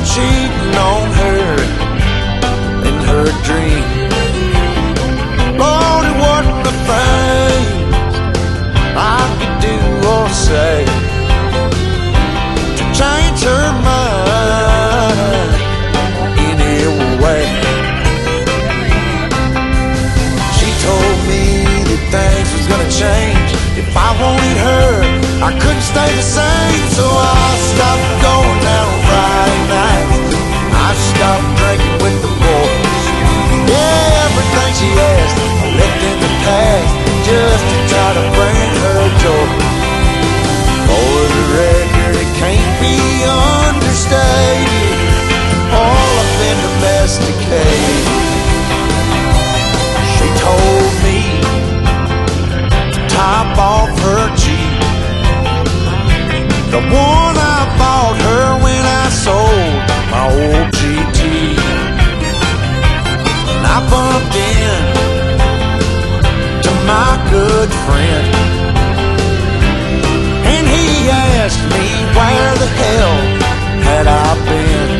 cheating on her in her dream. Lord, it wasn't the things I could do or say to change her mind any way. She told me that things was gonna change. If I wanted her, I couldn't stay the same. So I stopped going out on Friday nights. I stopped drinking with the boys. Yeah, everything she asked I left in the past, just to try to bring her joy. For the record, it can't be understated, all I've been domesticated. She told me to top off her Jeep, the one I bought her when I sold my old GT. And I bumped in to my good friend, and he asked me where the hell had I been.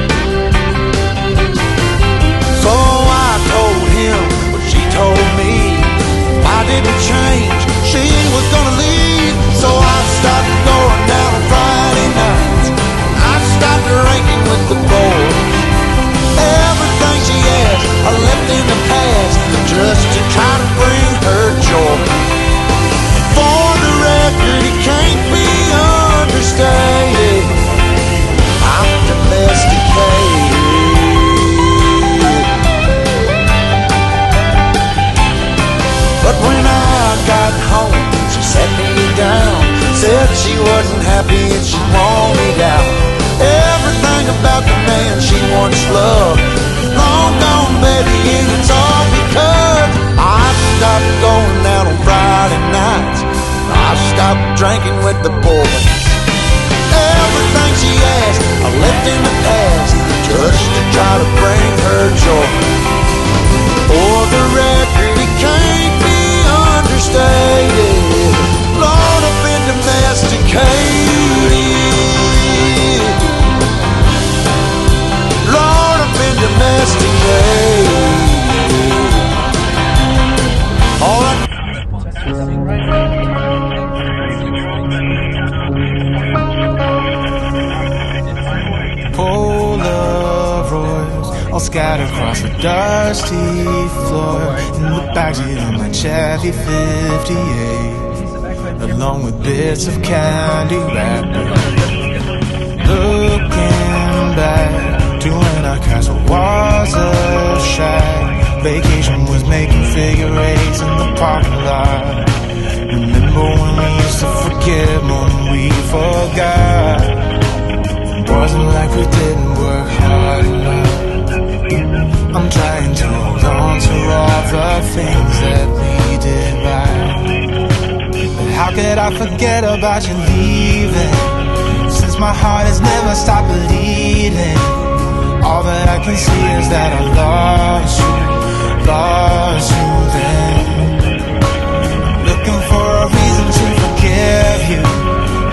So I told him what she told me. If I didn't change, she was gonna leave. So I stopped going down on Friday nights. I stopped drinking with the boys. Everything she asked I left in the past, just to try to bring her joy. For the record, it can't be understated, I'm domesticated. But when I got home, she sat me down, said she wasn't happy and she wanted out. Everything about the man she once loved, long gone, baby, and it's all because I stopped going out on Friday nights. I stopped drinking with the boys. Everything she asked I left in the past, just to try to bring her joy. For the record, it can't be understated, Lord, I've been domesticated. Lord, I've been domesticated. All I Polaroids all scattered across the dusty floor, in the backseat of my Chevy 58, along with bits of candy wrapper. Looking back to when our castle was a shack, vacation was making figure eights in the parking lot. Remember when we used to forgive when we forgot? It wasn't like we didn't work hard enough. I'm trying to hold on to all the things that we did right. But how could I forget about you leaving, since my heart has never stopped bleeding? All that I can see is that I lost you then. Looking for a reason to forgive you.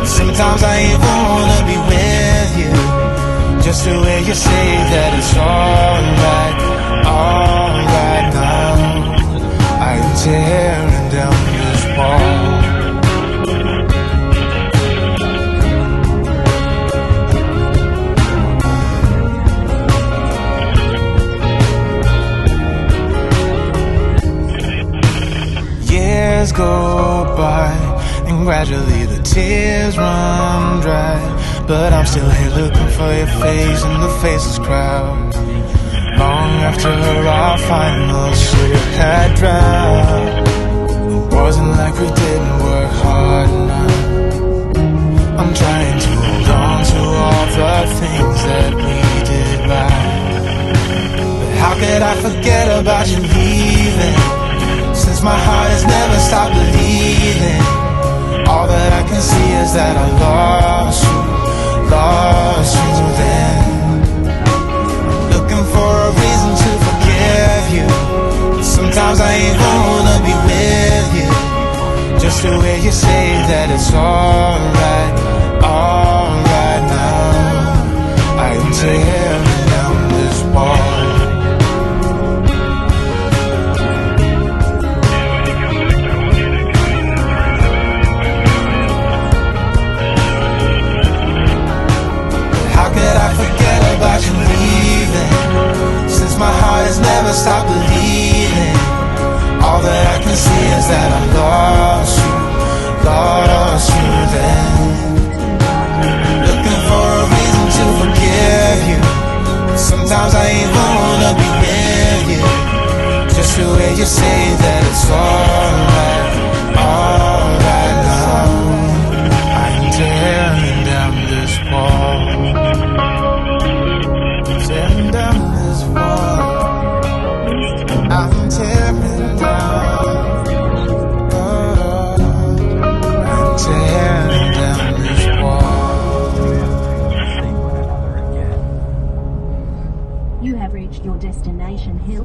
Sometimes I even wanna be with you, just to hear you say that it's alright now. I am tearing down this wall. Years go by, and gradually the tears run dry, but I'm still here looking for your face in the faceless crowd. Long after our final ship had drowned, it wasn't like we didn't work hard enough. I'm trying to hold on to all the things that we did right. But how could I forget about you leaving, since my heart has never stopped believing? All that I can see is that I lost you then. Looking for a reason to forgive you. Sometimes I even wanna be with you, just to hear you say that it's alright now. I am tearing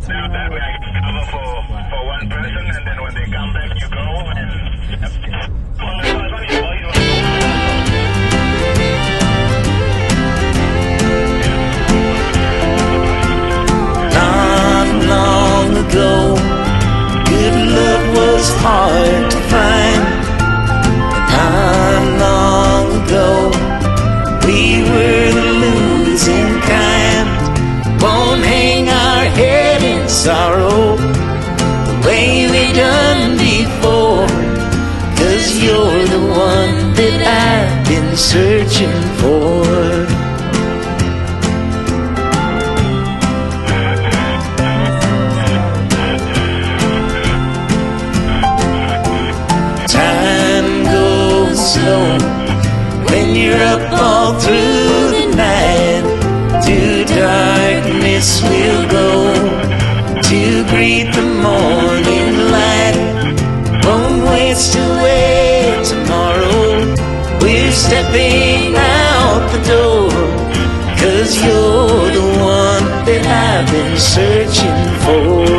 Now that way I can cover for one person, and then when they come back, you go Not long ago, good love was hard to find. Not long ago, we were the losing kind. Won't hang our head in sorrow the way we done before, 'cause you're the one that I've been searching for. Time goes slow when you're up all through the night. To darkness we'll go to greet the morning light. Won't waste away tomorrow, we're stepping out the door, 'cause you're the one that I've been searching for.